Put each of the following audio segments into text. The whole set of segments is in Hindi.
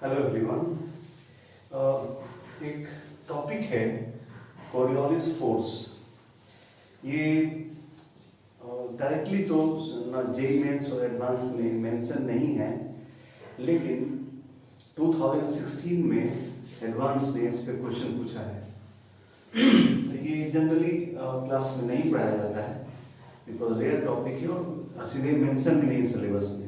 Hello everyone. एक टॉपिक है कोरियोलिस फोर्स। ये डायरेक्टली तो ना जेईई मेंस और एडवांस में मेंशन नहीं है, लेकिन 2016 में एडवांस ने इस पे क्वेश्चन पूछा है। तो ये जनरली क्लास में नहीं पढ़ाया जाता है बिकॉज रेयर टॉपिक है और सीधे मेंशन भी नहीं सिलेबस में।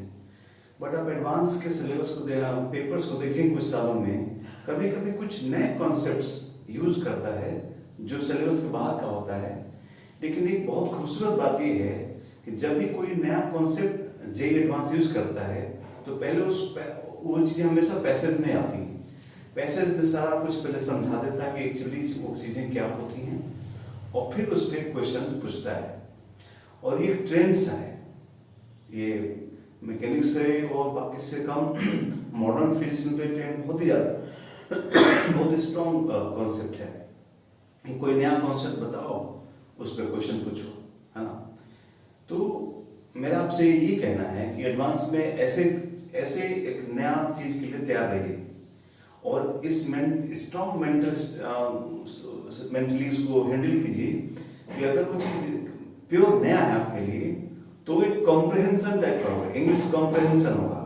बट आप एडवांस के सिलेबस को पेपर्स को देखेंगे कुछ सालों में, कभी कभी कुछ नए कॉन्सेप्ट्स यूज करता है जो सिलेबस के बाहर का होता है। लेकिन एक बहुत खूबसूरत बात यह है कि जब भी कोई नया कॉन्सेप्ट जेईई एडवांस यूज करता है तो पहले वो चीजें हमेशा पैसेज में आती हैं। पैसेज में सारा कुछ पहले समझा देता है कि एक्चुअली वो चीजें क्या होती हैं और फिर उस पर क्वेश्चन पूछता है। और ये ट्रेंड सा है, ये मैकेनिक्स से और बाकी से कम मॉडर्न फिजिक्स में ट्रेंड बहुत ही ज्यादा बहुत स्ट्रॉन्ग कॉन्सेप्ट है। कोई नया कॉन्सेप्ट बताओ, उस पर क्वेश्चन पूछो, है ना। तो मेरा आपसे ये कहना है कि एडवांस में ऐसे एक नया चीज के लिए तैयार रहिए और इस स्ट्रॉन्ग मेंटली उसको हैंडल कीजिए कि अगर कुछ प्योर नया है आपके लिए तो एक कॉम्प्रहेंशन टाइप का होगा, इंग्लिश कॉम्प्रहेंशन होगा।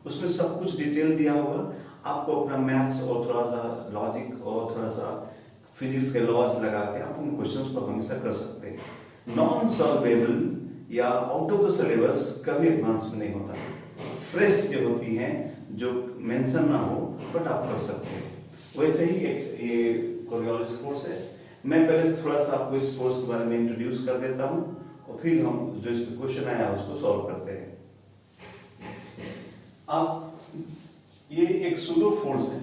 उसमें सब कुछ डिटेल दिया होगा। आपको अपना मैथ्स और थोड़ा सा लॉजिक और थोड़ा सा फिजिक्स के लॉज लगा के आप उन क्वेश्चंस को हमेशा कर सकते हैं। नॉन सॉल्वेबल या आउट ऑफ द सिलेबस कभी एडवांस में नहीं होता। फ्रेश चीजें होती हैं जो मेंशन ना हो बट आप कर सकते हैं। वैसे ही एक ये कोरियोलिस फोर्स है। मैं पहले थोड़ा सा आपको इस फोर्स के बारे में इंट्रोड्यूस कर देता हूँ और फिर हम जो इस पे क्वेश्चन आया उसको सॉल्व करते हैं। आप ये एक सूडो फोर्स है,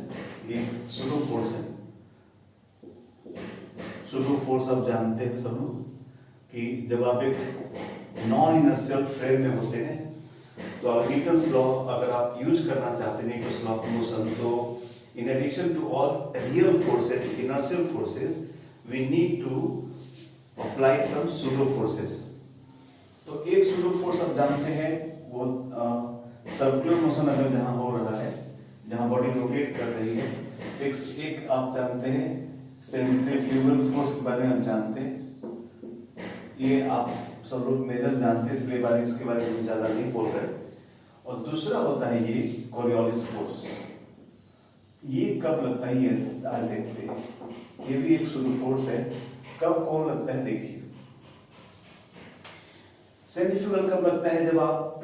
ये सूडो फोर्स है। सूडो फोर्स आप जानते हैं सब लोग कि जब आप एक नॉन इनर्शियल फ्रेम में होते हैं तो अगर न्यूटन्स लॉ अगर आप यूज करना चाहते हैं न्यूटन्स लॉ ऑफ मोशन, तो in addition to all real forces, inertial forces, we need to apply some pseudo forces. तो एक सूडो फोर्स आप जानते हैं वो सर्कुलर मोशन अगर जहां हो रहा है, जहां बॉडी रोटेट कर रही है। एक आप जानते हैं सेंट्रीफ्यूगल फोर्स के बारे में आप जानते हैं, ये आप सब लोग मेजर जानते हैं इसलिए इसके बारे में ज्यादा नहीं बोल रहे। और दूसरा होता है ये कोरियोलिस फोर्स। ये कब लगता है, ये आज देखते हैं। ये भी एक सूडो फोर्स है। कब कौन लगता है देखिए। सेंट्रीफ्यूगल कब लगता है जब आप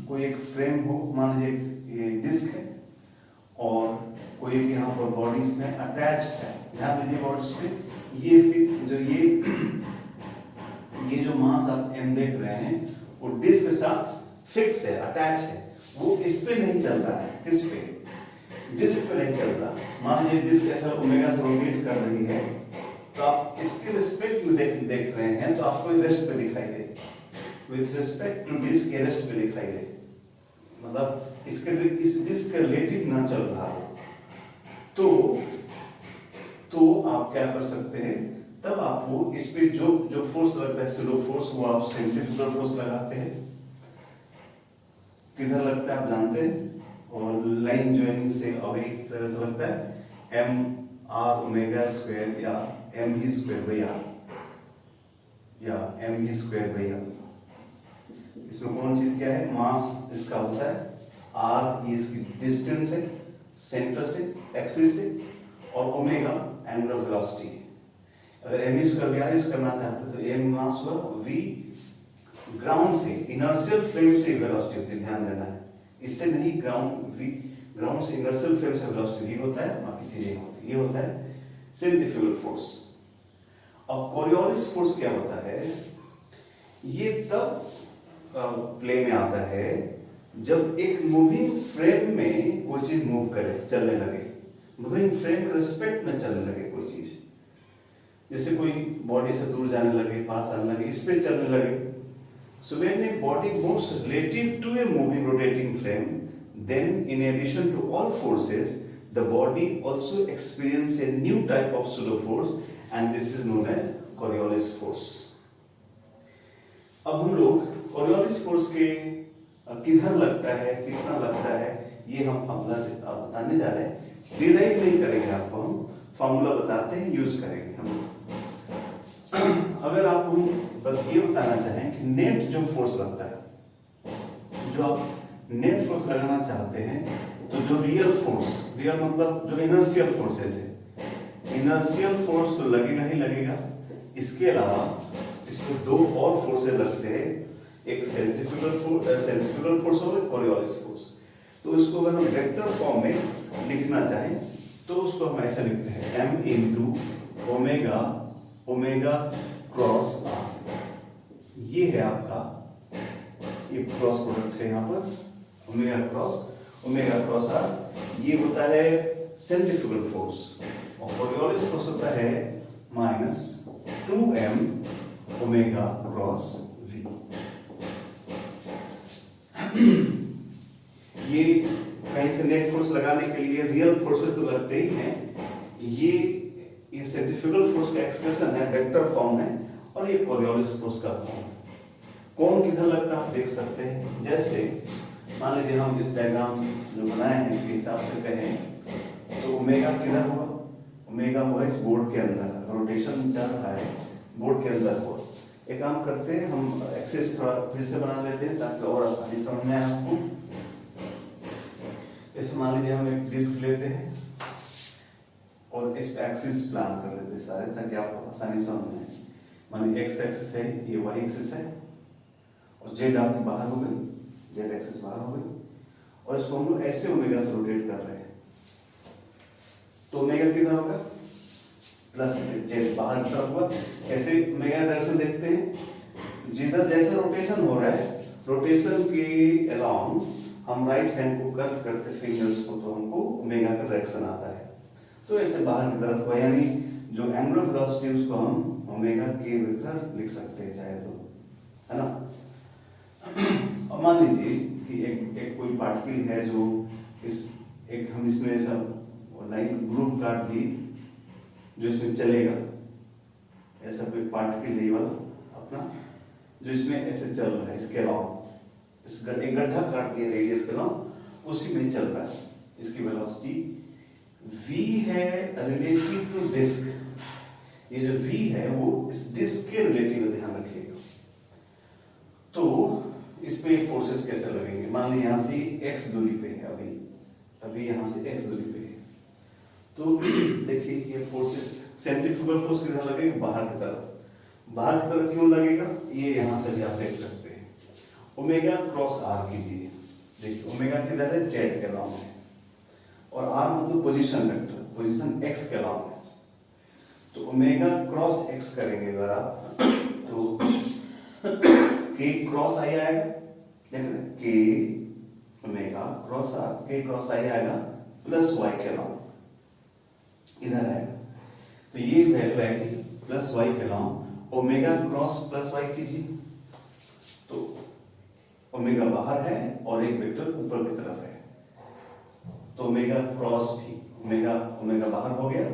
कोई एक फ्रेम हो, मान लीजिए ये डिस्क है और कोई एक यहाँ पर बॉडीज में अटैच्ड है। ध्यान दीजिए बॉडीज पे ये इसकी जो ये जो मास आप एम देख रहे हैं वो डिस्क के साथ फिक्स है, अटैच है। वो इस पे नहीं चल रहा है, किस पे, डिस्क पे नहीं चल रहा। मान लीजिए डिस्क ऐसा ओमेगा से रोटेट कर रही है तो आप इसके रिस्पेक्ट में देख रहे हैं तो आपको रेस्ट पे दिखाई दे। विथ रिस्पेक्ट टू डिस्क के रेस्ट पे दिखाई दे, मतलब इस डिस्क के रिलेटिव ना चल रहा हो तो आप क्या कर सकते हैं, तब आपको इस पे जो फोर्स लगता है सूडो फोर्स, वो आप सेंट्रीफ्यूगल फोर्स लगाते हैं। किधर लगता है आप जानते हैं, और लाइन ज्वाइनिंग से अवे की तरह से लगता है एम आर ओमेगा स्क्वायर या एम ही स्क्वायर बाई आर या एम ही स्क्वायर बाई आर। इसमें कौन चीज क्या है, मास इसका होता है आर, ये इसकी डिस्टेंस है सेंटर से, एक्सिस से, और ओमेगा एंगुलर वेलोसिटी है। अगर एम स्क्वायर यूज करना चाहते तो एम मास हुआ, वी ग्राउंड से, इनर्शियल फ्रेम से वेलोसिटी होती है, ध्यान देना है। इससे नहीं, ग्राउंड से इनर्शियल फ्रेम से वेलोसिटी वी होता है, बाकी चीजें होती है। ये होता है सेंट्रीफ्यूगल फोर्स। और कोरियोलिस फोर्स क्या होता है, ये तब प्ले में आता है जब एक मूविंग फ्रेम में कोई चीज मूव करे, चलने लगे, मूविंग फ्रेम के रिस्पेक्ट में चलने लगे कोई चीज। जैसे कोई बॉडी से दूर जाने लगे, पास आने लगे, इस पे चलने लगे। So when a body moves relative to a moving rotating frame, then in addition to all forces, the body also experiences a new type of pseudo force and this is known as Coriolis force. अब हम लोग कोरियोलिस फोर्स के किधर लगता है, कितना लगता है, ये हम फॉर्मूला बताने जा रहे हैं, डिराइव नहीं करेंगे, आपको हम फॉर्मूला बताते हैं, यूज करेंगे हम। अगर आप हम बस ये बताना चाहें कि नेट जो फोर्स लगता है, जो आप नेट फोर्स लगाना चाहते हैं, तो जो रियल फोर्स, रियल मतलब जो इनर्शियल फोर्सेस है, इनर्शियल फोर्स तो लगेगा ही लगेगा। इसके अलावा इसमें दो और फोर्सेस लगते हैं, एक सेंट्रीफ्यूगल फोर्स और कोरियोलिस फोर्स। तो इसको अगर हम वेक्टर फॉर्म में लिखना चाहें तो उसको हम ऐसे लिखते हैं m into omega, omega cross r। ये है आपका, ये क्रॉस प्रोडक्ट है यहाँ पर, ओमेगा क्रॉस r। ये होता है सेंट्रीफ्यूगल फोर्स, और कोरियोलिस फोर्स होता है minus 2m omega cross v। ये कहीं से नेट फोर्स लगाने के लिए रियल फोर्सेस तो लगते ही हैं। ये सेंट्रीफ्यूगल फोर्स का एक्सप्रेशन है, वेक्टर फॉर्म है, और ये कोरियोलिस फोर्स का फॉर्म है। कौन किधर लगता है आप देख सकते हैं। जैसे मान लीजिए हम इस डायग्राम जो बनाए हैं इसके हिसाब से कहें तो ओमेगा किधर हुआ, ओमेगा हुआ इस बोर्ड के अंदर, रोटेशन चल रहा है बोर्ड के अंदर हुआ। एक काम करते हैं, हम एक्सिस थोड़ा फिर से बना लेते हैं ताकि और आसानी समझ में आए आपको। जैसे मान लीजिए हम एक डिस्क लेते हैं और इस पे एक्सिस प्लान कर लेते हैं सारे, ताकि आपको आसानी समझ में आए। मान लीजिए एक्स एक्सिस है, ये वाई एक्सिस है, और जेड आपकी बाहर हो गई, जेड एक्सिस बाहर हो गई, और इसको हम लोग ऐसे ओमेगा से रोटेट कर रहे हैं। तो ओमेगा किधर होगा, प्लस जेड बाहर की तरफ हुआ। ऐसे ओमेगा डायरेक्शन देखते हैं, जिधर जैसे रोटेशन हो रहा है, रोटेशन के अलाउंग हम राइट हैंड को कर्व करते फिंगर्स को, तो हमको ओमेगा का डायरेक्शन आता है। तो ऐसे बाहर की तरफ हुआ, यानी जो एंगुलर वेलोसिटी उसको हम ओमेगा के वेक्टर लिख सकते हैं चाहे तो, है ना। अब मान लीजिए कि एक कोई पार्टिकल है जो हम इसमें सब लाइन ग्रुप काट दी जो इसमें चलेगा। ऐसा कोई पार्टिकल है वाला अपना जो इसमें ऐसे चल रहा है, इसके अलावा एक गड्ढा काट दिया रेडियस के अलावा, उसी में चल रहा है। इसकी वेलोसिटी v है रिलेटिव टू डिस्क। ये जो v है वो इस डिस्क के रिलेटिव ध्यान रखिएगा। तो इसमें फोर्सेस कैसे लगेंगे, मान लीजिए यहाँ से x दूरी पे है, अभी यहाँ से x दूरी पे है, तो देखिए ये फोर्सेस, सेंट्रीफ्यूगल फोर्स किधर लगेगा, बाहर की तरफ। बाहर की तरफ क्यों लगेगा, ये यहाँ से भी आप देख सकते हैं। ओमेगा क्रॉस r कीजिए, देखिए ओमेगा किधर है, z के अलाउंग है, और r मतलब पोजीशन वेक्टर, पोजीशन x के अलाउंग है। तो ओमेगा क्रॉस x करेंगे अगर आप तो k क्रॉस i आएगा, देख रहे हैं, k omega cross r, k cross i आएगा प्लस y के अलाउंग इधर आएगा। तो ये वैल्यू आएगी प्लस y के along, omega cross plus y कीजिए, तो ओमेगा बाहर है और एक वेक्टर ऊपर की तरफ है, तो ओमेगा क्रॉस भी, ओमेगा बाहर हो गया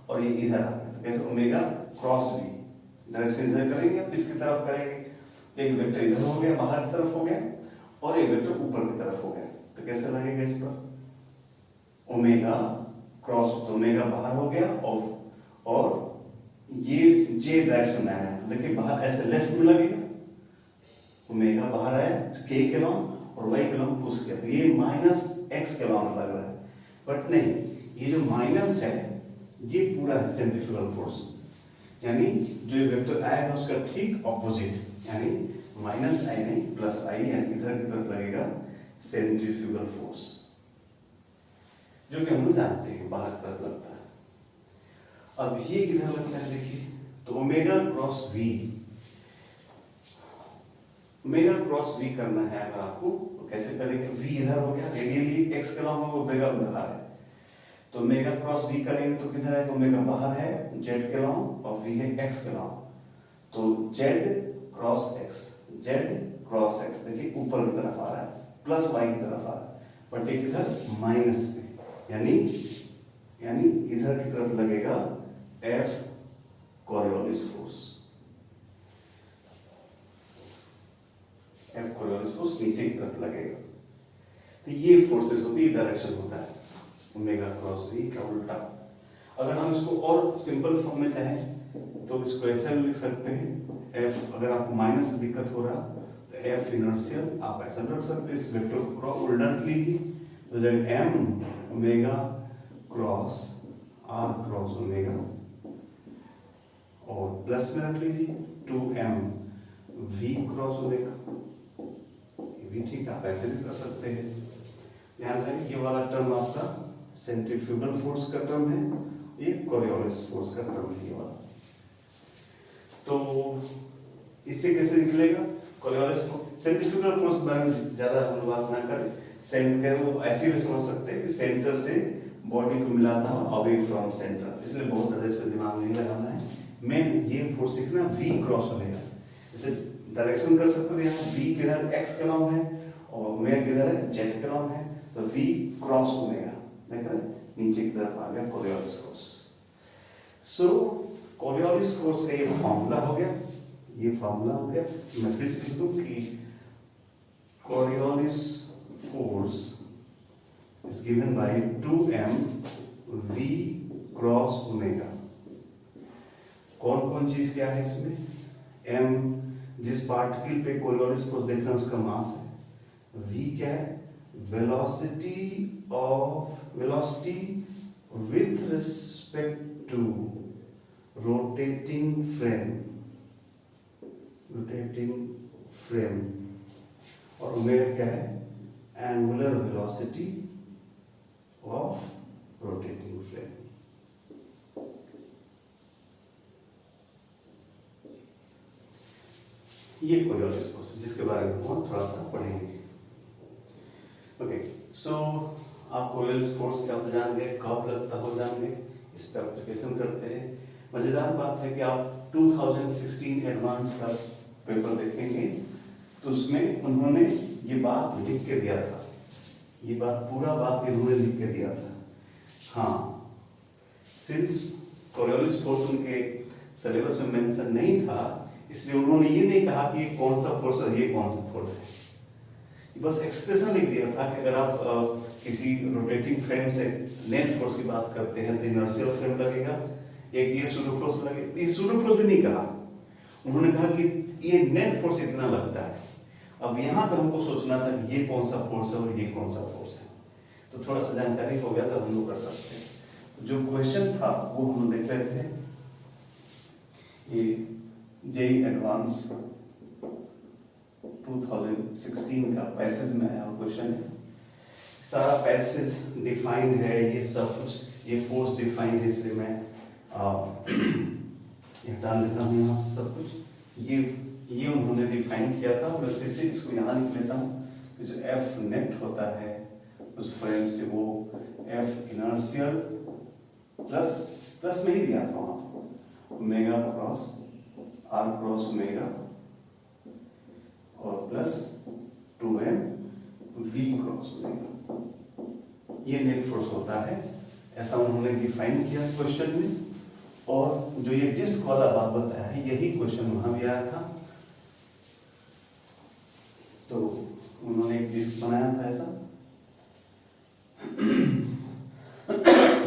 और ये इधर आ गया। तो कैसे, ओमेगा क्रॉस भी डायरेक्शन इधर करेंगे, अब इसकी तरफ करेंगे, एक वेक्टर इधर हो गया, बाहर की तरफ हो गया, और एक वेक्टर ऊपर की तरफ हो गया। तो कैसे लगेगा इस पर, ओमेगा क्रॉस, तो ओमेगा बाहर हो गया और ये जे डायरेक्शन में आया, तो देखिए बाहर ऐसे लेफ्ट में लगेगा, ओमेगा बाहर आया के के लॉन्ग और वाई के लॉन्ग पुश किया, तो ये माइनस एक्स के लॉन्ग लग रहा है। बट नहीं, ये जो माइनस है ये पूरा है सेंट्रीफ्यूगल फोर्स, यानी जो ये वेक्टर आएगा उसका ठीक ऑपोजिट, यानी माइनस आई नहीं प्लस आई, यानी इधर की तरफ लगेगा सेंट्रीफ्यूगल फोर्स, जो कि हम लोग जानते हैं बाहर की तरफ लगता है। अब ये किधर लगता है देखिए, तो omega cross V, omega cross V करना है अगर आपको, तो कैसे करेंगे, वी इधर हो गया, रेडियली एक्स के अलावा ओमेगा बाहर है, तो ओमेगा क्रॉस वी करेंगे तो किधर है, ओमेगा बाहर है जेड के अलावा और वी है एक्स के अलावा, तो Z cross x, Z cross x देखिए ऊपर की तरफ आ रहा है, प्लस वाई की तरफ आ रहा है, बट एक इधर माइनस में, यानी इधर की तरफ लगेगा F Coriolis force, F Coriolis force नीचे की तरफ लगेगा। तो ये फोर्सेस होती है, डायरेक्शन होता है ओमेगा क्रॉस v का उल्टा। अगर हम इसको और सिंपल फॉर्म में चाहें तो इसको ऐसे भी लिख सकते हैं f, अगर आपको माइनस से दिक्कत हो रहा तो f इनर्शियल आप ऐसा रख सकते हैं, इस वेक्टर को क्रॉस उल्टा रख लीजिए, तो जब m omega cross r cross omega और प्लस में रख लीजिए 2m v क्रॉस ओमेगा, ये भी ठीक आप ऐसे भी कर सकते हैं। ध्यान रखें ये वाला टर्म आपका सेंट्रीफ्यूगल फोर्स का टर्म है, ये कोरियोलिस फोर्स का टर्म है ये वाला। तो इससे कैसे निकलेगा कोरियोलिस को, सेंट्रीफ्यूगल फोर्स के बारे में ज्यादा हम बात ना करें, सेंटर वो ऐसे भी समझ सकते हैं कि सेंटर से बॉडी को मिलाता है अवे फ्रॉम सेंटर, इसलिए बहुत ज्यादा इस पर दिमाग नहीं लगाना है। मेन ये फोर्स सीखना v क्रॉस ओमेगा, जैसे डायरेक्शन कर सकते हैं, यहाँ v किधर x के नाम है और ओमेगा किधर है z के नाम है, तो v क्रॉस ओमेगा देख रहे हैं नीचे की तरफ आ गया कोरियोलिस फोर्स। सो कोरियोलिस फोर्स का ये फॉर्मूला हो गया, ये फॉर्मूला हो गया। मैं फिर से लिख दूं कि Coriolis force is given by 2m v cross omega. कौन कौन चीज क्या है इसमें, m जिस पार्टिकल पे कोरियोलिस फोर्स देख रहे हैं उसका मास है, v क्या है velocity with respect to rotating frame और ओमेगा क्या है angular velocity of rotating frame. ये कोरियोलिस फोर्स जिसके बारे में हम थोड़ा सा पढ़ेंगे। ओके, सो आप कोरियोलिस फोर्स क्या होता जान गए, कब लगता हो जान गए, इस पर एप्लीकेशन करते हैं। मजेदार बात है कि आप 2016 एडवांस का पेपर देखेंगे तो उसमें उन्होंने ये बात लिख के दिया था, ये बात पूरा बात इन्होंने लिख के दिया था। हाँ, सिंस कोरियोलिस फोर्स उनके सिलेबस में मेंशन नहीं था इसलिए उन्होंने ये नहीं कहा कि ये कौन सा फोर्स है ये कौन सा फोर्स है, बस एक्सप्रेशन लिख दिया था कि अगर आप किसी रोटेटिंग फ्रेम से नेट फोर्स की बात करते हैं तो इनर्शियल फ्रेम लगेगा, एक ये सूडो फोर्स लगेगा। ये सूडो फोर्स भी नहीं कहा, उन्होंने कहा कि ये नेट फोर्स इतना लगता है। अब यहाँ पर हमको सोचना था कि ये कौन सा फोर्स है और ये कौन सा फोर्स है, तो थोड़ा सा जानकारी हो गया था हम लोग कर सकते हैं। जो क्वेश्चन था वो हम देख रहे थे, ये जेईई एडवांस 2016 का पैसेज में आया क्वेश्चन है, सारा पैसेज डिफाइंड है, ये सब कुछ, ये फोर्स डिफाइंड है, इसलिए मैं हटा लेता हूँ यहाँ से सब कुछ। ये उन्होंने डिफाइन किया था, मैं फिर से इसको यहाँ लिख लेता हूँ कि जो एफ नेट होता है उस फ्रेम से वो एफ इनर्शियल प्लस में ही दिया था वहाँ omega cross R cross omega और plus 2m v cross omega, ये नेट फोर्स होता है, ऐसा उन्होंने डिफाइन किया क्वेश्चन में। और जो ये डिस्क वाला बात बताया है यही क्वेश्चन वहां भी आया था, तो उन्होंने एक डिस्क बनाया था ऐसा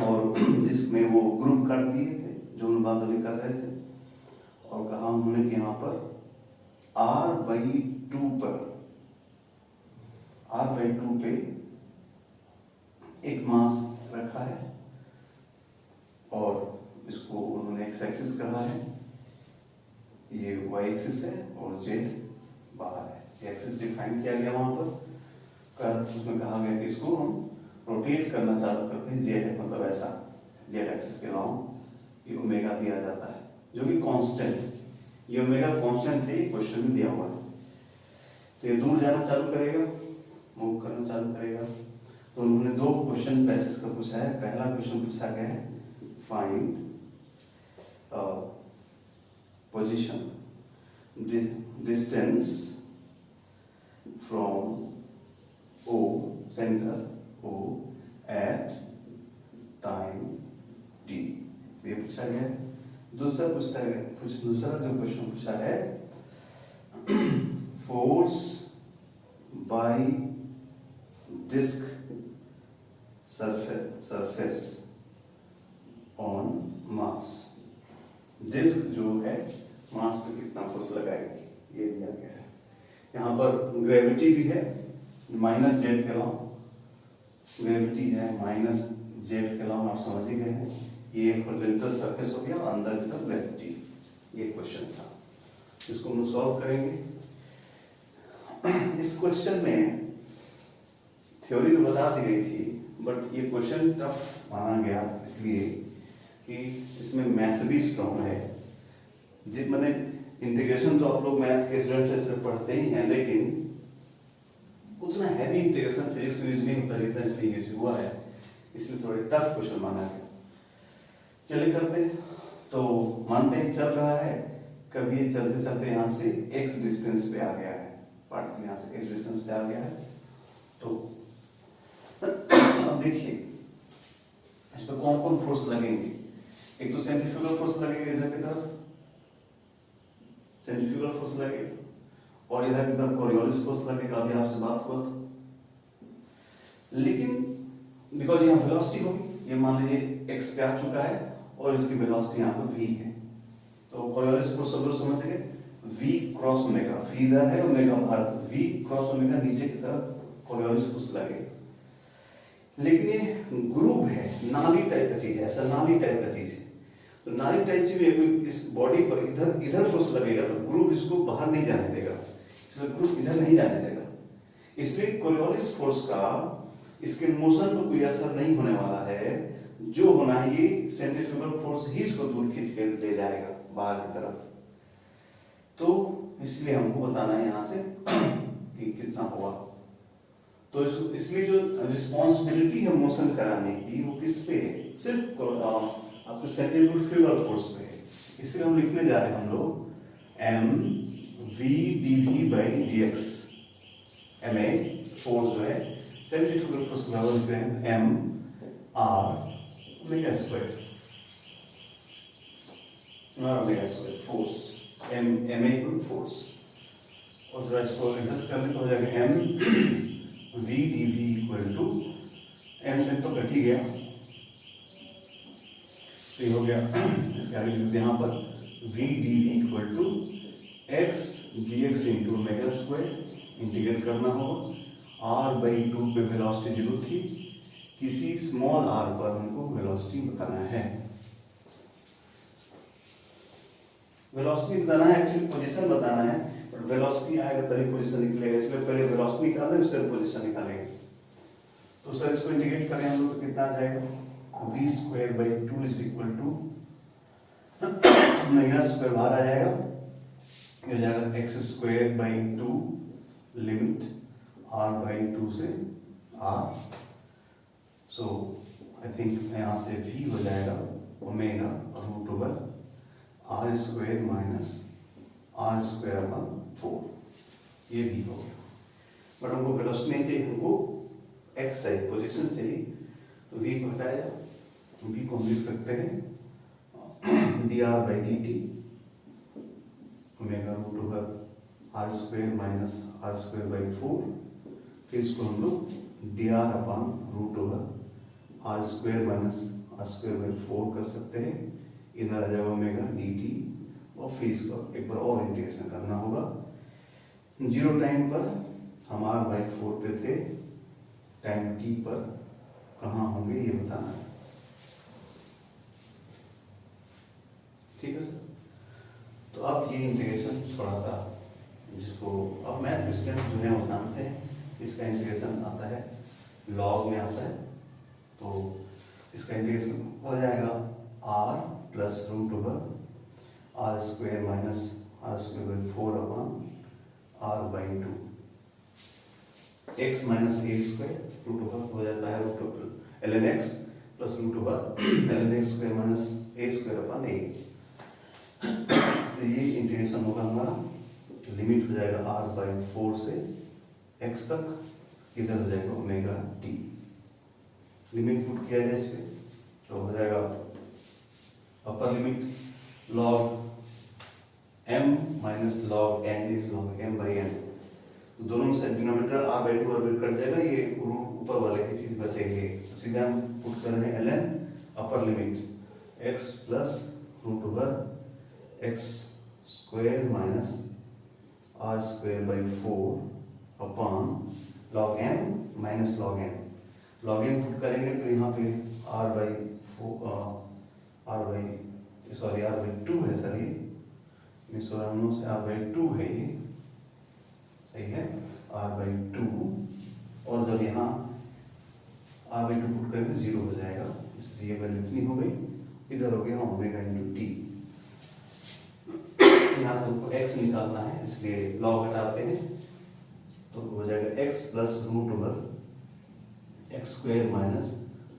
और डिस्क में वो ग्रुप काट दिए थे जो उन बातों में कर रहे थे और कहा उन्होंने कि यहाँ पर r/2 पे एक मास रखा है और इसको उन्होंने एक्स एक्सिस कहा है, ये y एक्सिस है और z बाहर है, ये एक्सिस डिफाइन किया गया वहां पर। उसमें कहा गया कि इसको हम रोटेट करना चालू करते हैं, z मतलब ऐसा z एक्सिस के अराउंड, ये ओमेगा दिया जाता है जो कि कांस्टेंट, ये ओमेगा कांस्टेंट है, क्वेश्चन में दिया हुआ है। तो ये दूर जाना चालू करेगा, मूव करना चालू करेगा। तो उन्होंने दो क्वेश्चन पैसेज का पूछा है। पहला क्वेश्चन पूछा गया है find position distance from O centre O at time t, ये पूछा गया है। दूसरा जो क्वेश्चन पूछा है force by disc surface on mass, disc जो है मास पे कितना फोर्स लगाएगी ये दिया गया है। यहाँ पर ग्रेविटी भी है -z कलम, ग्रेविटी है -z कलम, आप समझ ही गए हैं। ये हॉरिजॉन्टल सरफेस हो गया और अंदर की तरफ ग्रेविटी, ये क्वेश्चन था, इसको हम सॉल्व करेंगे। इस क्वेश्चन में थ्योरी तो बता दी गई थी, बट ये क्वेश्चन टफ माना गया इसलिए कि इसमें मैथ भी स्ट्रॉन्ग है। जिस मैंने इंटीग्रेशन तो आप लोग मैथ के स्टूडेंट से पढ़ते ही हैं, लेकिन उतना हैवी इंटीग्रेशन फिजिक्स में यूज नहीं होता जितना इसमें यूज हुआ है, इसलिए थोड़े टफ क्वेश्चन माना गया। चलिए करते हैं। तो मानते हैं चल रहा है, कभी ये चलते चलते यहाँ से x डिस्टेंस पे आ गया है, पार्टिकल यहाँ से x डिस्टेंस पे आ गया है। तो अब देखिए इस पर कौन कौन फोर्स लगेंगे। एक तो सेंट्रीफ्यूगल फोर्स लगेगा इधर की तरफ, सेंट्रीफ्यूगल फोर्स लगेगा, और इधर की तरफ कोरियोलिस फोर्स लगेगा। अभी आपसे बात हुआ था, लेकिन बिकॉज यहाँ वेलोसिटी होगी, ये मान लीजिए x पे आ चुका है और इसकी वेलोसिटी यहाँ पर v है, तो कोरियोलिस फोर्स सब लोग समझ गए, v क्रॉस ओमेगा, v इधर है, ओमेगा बाहर, v क्रॉस ओमेगा नीचे की तरफ कोरियोलिस फोर्स लगेगा। लेकिन ये ग्रुप है, नाली टाइप का चीज है, ऐसा नाली टाइप का चीज है। तो नाली टाइप चीज में इस बॉडी पर इधर इधर फोर्स लगेगा तो ग्रुप इसको बाहर नहीं जाने देगा, इसलिए ग्रुप इधर नहीं जाने देगा। इसलिए कोरियोलिस फोर्स का इसके मोशन पर कोई असर नहीं होने वाला है। जो होना है ये सेंट्रीफ्यूगल फोर्स ही इसको दूर खींच के ले जाएगा बाहर की तरफ। तो इसलिए हमको बताना है यहाँ से कि कितना हुआ। तो इसलिए जो रिस्पॉन्सिबिलिटी है मोशन कराने की वो किस पे है, सिर्फ आपके सेंट्रीफ्यूगल फोर्स पे है। इसलिए हम लिखने जा रहे हैं हम लोग mv/dv/dx, ma फोर्स जो है सेंट्रीफ्यूगल फोर्स के बराबर लिख रहे हैं mr/ओमेगा² फोर्स, ma फोर्स, और जरा इसको एडजस्ट करने तो हो जाएगा mv/dv = m से तो कट ही गया, तो ये हो गया। इसका आगे लिख दें यहाँ पर v/dv = x dx × ओमेगा², इंटीग्रेट करना होगा। r/2 पे वेलोसिटी 0 थी, किसी स्मॉल r पर हमको वेलोसिटी बताना है। वेलोसिटी बताना है, एक्चुअली पोजीशन बताना है, बट वेलोसिटी आएगा तभी पोजीशन निकलेगा, इसलिए पहले वेलोसिटी निकालें उससे पोजीशन निकालेंगे। तो सर इसको इंटीग्रेट करें हम लोग तो कितना आ जाएगा, v² / 2 ओमेगा² बाहर आ जाएगा, ये हो जाएगा x² / 2 लिमिट r/2 से r। सो आई थिंक यहाँ से v हो जाएगा ओमेगा √r² - r²/4, ये v हो गया। बट हमको वेलोसिटी नहीं चाहिए, हमको x चाहिए, पोजीशन चाहिए, तो v को हटाया, v को हम लिख सकते हैं dr/dt ओमेगा √r² - r²/4। फिर इसको हम लोग dr/√r r² - r²/4 कर सकते हैं, इधर आ जाएगा ओमेगा dt, और फिर इसको एक बार और इंटीग्रेशन करना होगा। 0 टाइम पर हम r/4 पे थे, टाइम t पर कहाँ होंगे ये बताना है, ठीक है सर। तो अब ये इंटीग्रेशन थोड़ा सा, जिसको अब मैथ स्टूडेंट जो है वो जानते हैं, इसका इंटीग्रेशन आता है लॉग में आता है, तो इसका इंटीग्रेशन हो जाएगा r + √r r² - r²/4 r/2 x - a² √r हो जाता है ln x + √r ln x² - a²/a। तो ये इंटीग्रेशन होगा हमारा, लिमिट हो जाएगा r/4 से x तक, इधर हो जाएगा ओमेगा t। लिमिट पुट किया जाए इसमें तो हो जाएगा upper limit log m - log n is log m/n, दोनों से डिनोमिनेटर r/2 कट जाएगा, ये ऊपर वाले की चीज बचेंगे। तो सीधा हम पुट कर रहे हैं ln upper limit x plus root over X square minus R square by 4 upon log N minus log N. Log N put करेंगे तो यहाँ पे आर बाई 2 है सर, ये सोरामनो से आर बाई 2 है, ये सही है आर बाई 2। और जब यहाँ आर बाई 2 पुट करेंगे तो 0 हो जाएगा, इसलिए वैल्यू इतनी हो गई। इधर हो गया ओमेगा इंटू टी। यहाँ से हमको x निकालना है, इसलिए लॉग हटाते हैं तो हो जाएगा x plus root over X square minus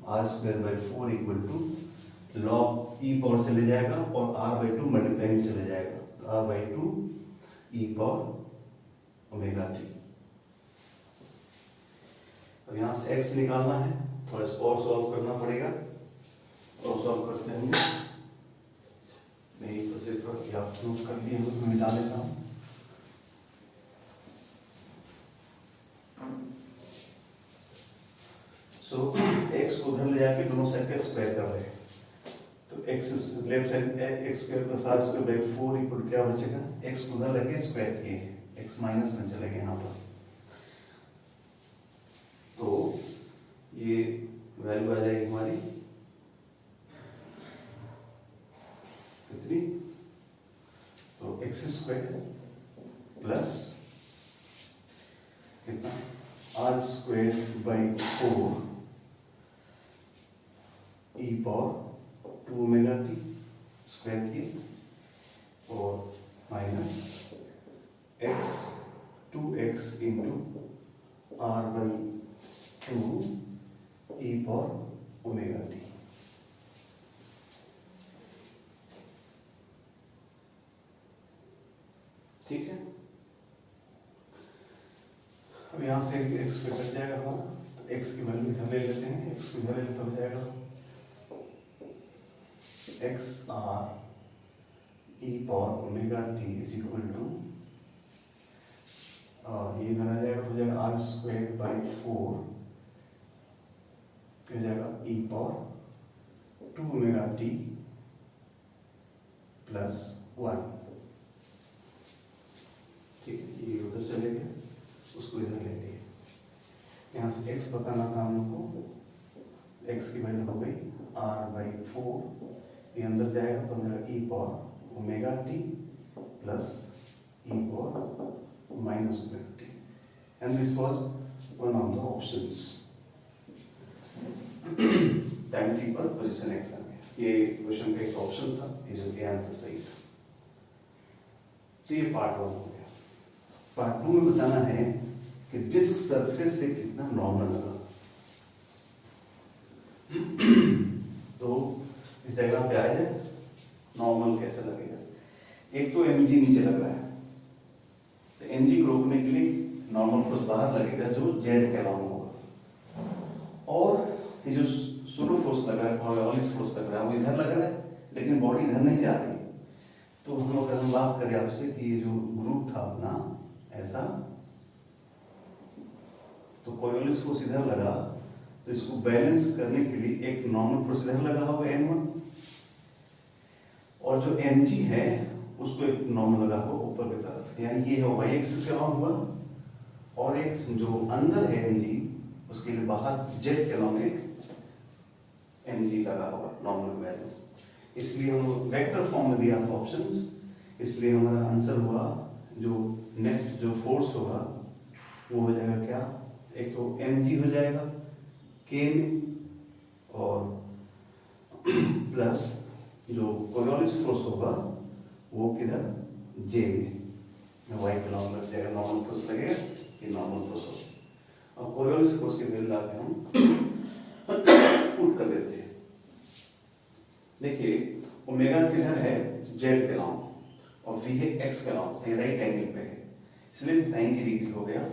R square by 4 equal to log E power चले जाएगा और आर बाई 2 मल्टीप्लाई में चले जाएगा, तो R by 2 E power omega T. अब यहाँ से x निकालना है, थोड़ा सा और सॉल्व करना पड़ेगा, और सॉल्व करते होंगे नहीं तो सिर्फ आप प्रूफ कर लिए हो तो मिटा देता हूँ। सो x को उधर ले जाके दोनों साइड का स्क्वायर कर रहे हैं, तो x left side X square plus R square by 4 equal क्या बचेगा, x को उधर लेके स्क्वायर किए, x माइनस में चले गए यहाँ पर, तो ये वैल्यू आ जाएगी हमारी कितनी, तो एक्स स्क्वायर प्लस कितना R square by 4 E power 2 omega T square की और minus X 2x into R by 2 E power omega T. ठीक है, अब यहाँ से x पे कट जाएगा हमारा, तो x की वैल्यू इधर ले लेते हैं, x को इधर ले लेते हो जाएगा X R E power omega T is equal to, ये इधर आ जाएगा तो हो जाएगा आर स्क्वायर बाई 4 हो जाएगा ई पावर 2 ओमेगा टी प्लस 1। ठीक है, ये उधर चले गए, उसको इधर ले लिए। यहाँ से x बताना था हम लोग को, x की वैल्यू हो गई r बाई 4, ये अंदर जाएगा तो मेरा e power omega T plus e power minus omega T, and this was one of the options. Time T पर पोजीशन x आ गया, ये क्वेश्चन का एक ऑप्शन था, ये जो कि आंसर सही था। तो ये पार्ट 1 हो गया। पार्ट 2 में बताना है कि डिस्क सरफेस से कितना नॉर्मल लगा। तो इस डायग्राम पे आ जाए नॉर्मल कैसे लगेगा। एक तो mg नीचे लग रहा है, तो mg को रोकने के लिए नॉर्मल फोर्स बाहर लगेगा जो z के अलाउंग होगा, और ये जो सूडो फोर्स लग रहा है, कॉरियोलिस फोर्स लग रहा है, वो इधर लग रहा है लेकिन बॉडी इधर नहीं जा रही। तो हम लोग अगर बात करें आपसे कि ये जो ग्रुप था अपना ऐसा, तो कॉरियोलिस फोर्स इधर लगा, तो इसको बैलेंस करने के लिए एक नॉर्मल फोर्स इधर लगा होगा n1, और जो mg है उसको एक नॉर्मल लगा होगा ऊपर की तरफ, यानी ये होगा x के अलाउंग हुआ, और एक जो अंदर है mg उसके लिए बाहर z के अलाउंग एक mg लगा होगा नॉर्मल वैल्यू। इसलिए हम वेक्टर फॉर्म में दिया था ऑप्शंस, इसलिए हमारा आंसर हुआ जो नेक्स्ट जो फोर्स होगा वो हो जाएगा क्या, एक तो mg हो जाएगा k में, और प्लस जो कोरियोलिस फोर्स होगा वो किधर j में, y के अलाउंग लग जाएगा, नॉर्मल फोर्स लगेगा, ये नॉर्मल फोर्स होगा। अब कोरियोलिस फोर्स के वैल्यू लाके हम पुट कर देते हैं। देखिए ओमेगा किधर है, z के अलाउंग, और v है x के अलाउंग, ये राइट एंगल पे है, इसलिए 90 डिग्री हो गया,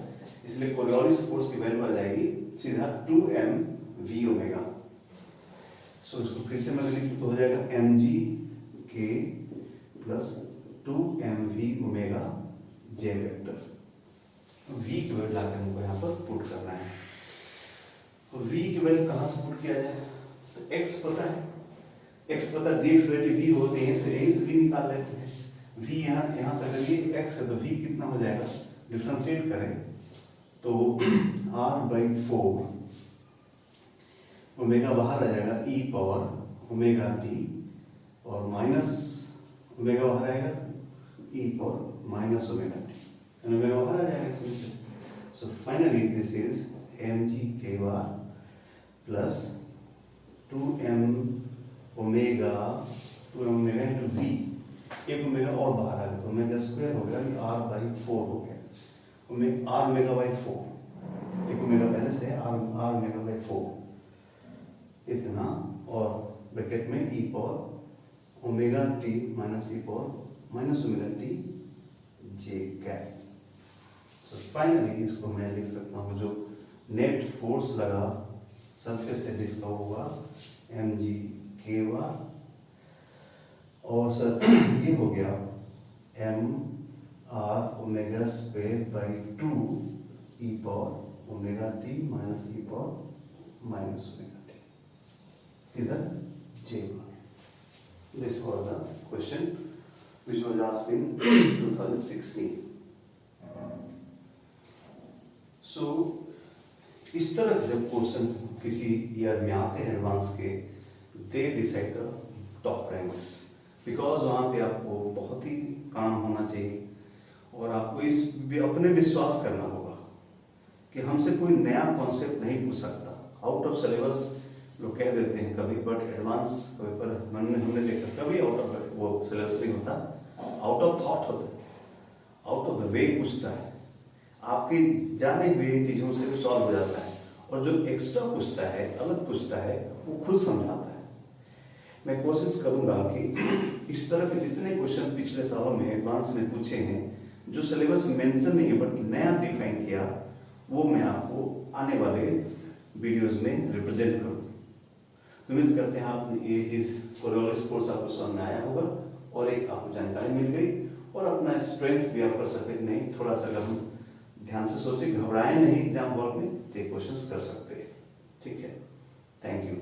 इसलिए कोरियोलिस फोर्स की वैल्यू आ जाएगी सीधा 2m v ओमेगा। सो इसको फिर से मैं लिख तो हो जाएगा mg k plus 2mv omega j vector. v की वैल्यू लाके हमको यहाँ पर पुट करना है। तो v की वैल्यू कहाँ से पुट किया जाए, तो x पता है, x पता dx बटे v हो, तो यहीं से v निकाल लेते हैं। v यहाँ से अगर ये x है तो v कितना हो जाएगा, डिफरेंशिएट करें तो r/4 ओमेगा बाहर आ जाएगा e पावर ओमेगा t और माइनस ओमेगा बाहर आएगा e power minus omega t, omega बाहर आ जाएगा इसमें से। So finally this is mg k bar plus 2m omega into v, एक ओमेगा और बाहर आ गया तो ओमेगा स्क्वायर हो गया, r/4 हो गया, r ओमेगा/4, एक ओमेगा पहले से r ओमेगा/4 इतना, और ब्रैकेट में e power omega t minus e power minus omega t j cap. So finally इसको मैं लिख सकता हूँ, जो नेट फोर्स लगा सरफेस से जिसका होगा mg k bar, और सर ये हो गया m r omega square by 2 e power omega t minus e power minus omega t, इधर j bar। This was the question which was asked in 2016। सो इस तरह जब क्वेश्चन किसी ईयर में आते हैं एडवांस के, they decide the top ranks, because वहाँ पे आपको बहुत ही काम होना चाहिए और आपको इस अपने विश्वास करना होगा कि हमसे कोई नया कॉन्सेप्ट नहीं पूछ सकता। आउट ऑफ सिलेबस लोग कह देते हैं कभी, बट एडवांस पेपर हमने देखा कभी आउट ऑफ वो सिलेबस नहीं होता, आउट ऑफ थॉट होता है, आउट ऑफ द वे पूछता है, आपके जाने हुए चीज़ों से सॉल्व हो जाता है, और जो एक्स्ट्रा पूछता है, अलग पूछता है, वो खुद समझाता है। मैं कोशिश करूंगा कि इस तरह के जितने क्वेश्चन पिछले सालों में एडवांस में पूछे हैं, जो सिलेबस मेंशन नहीं है बट नया डिफाइन किया, वो मैं आपको आने वाले वीडियोस में रिप्रेजेंट करूँ। उम्मीद करते हैं आप ये चीज़ कोरियोलिस कोर्स आपको समझ में आया होगा और एक आपको जानकारी मिल गई, और अपना स्ट्रेंथ भी आप कर सकते नहीं, थोड़ा सा अगर हम ध्यान से सोचे, घबराए नहीं एग्जाम हॉल में, तो क्वेश्चंस कर सकते हैं। ठीक है, थैंक यू।